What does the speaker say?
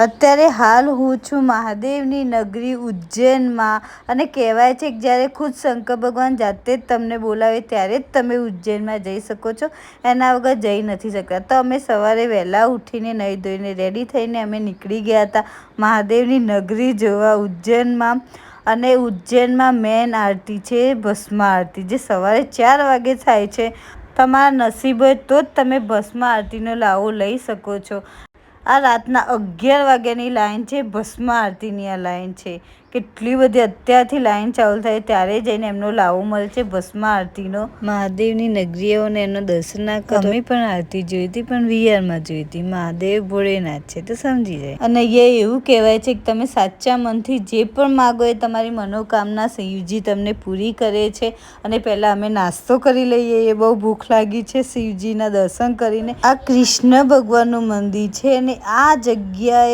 અત્યારે હાલ હું છું મહાદેવની નગરી ઉજ્જૈનમાં અને કહેવાય છે કે જ્યારે ખુદ શંકર ભગવાન જાતે જ તમને બોલાવે ત્યારે જ તમે ઉજ્જૈનમાં જઈ શકો છો, એના વગર જઈ નથી શકતા. તો અમે સવારે વહેલા ઉઠીને નહીં ધોઈને રેડી થઈને અમે નીકળી ગયા હતા મહાદેવની નગરી જોવા ઉજ્જૈનમાં. અને ઉજ્જૈનમાં મેન આરતી છે ભસ્મ આરતી, જે સવારે 4 વાગે થાય છે. તમારા નસીબ હોય તો જ તમે ભસ્મ આરતીનો લાવો લઈ શકો છો. આ રાતના 11 વાગ્યાની લાઈન છે, ભસ્મ આરતીની આ લાઈન છે. કેટલી બધી અત્યારથી લાઈન ચાલુ થાય ત્યારે જઈને એમનો લાવો મળે છે ભસ્મ આરતીનો. મહાદેવની નગરીઓને એમનો દર્શન ના કરો. અમે પણ આરતી જોઈ હતી, પણ વીઆરમાં જોઈ હતી. મહાદેવ ભોળેનાથ છે તો સમજી જાય. અને અહીંયા એવું કહેવાય છે કે તમે સાચા મનથી જે પણ માગો એ તમારી મનોકામના શિવજી તમને પૂરી કરે છે. અને પહેલા અમે નાસ્તો કરી લઈએ, એ બહુ ભૂખ લાગી છે શિવજીના દર્શન કરીને. આ કૃષ્ણ ભગવાનનું મંદિર છે અને આ જગ્યાએ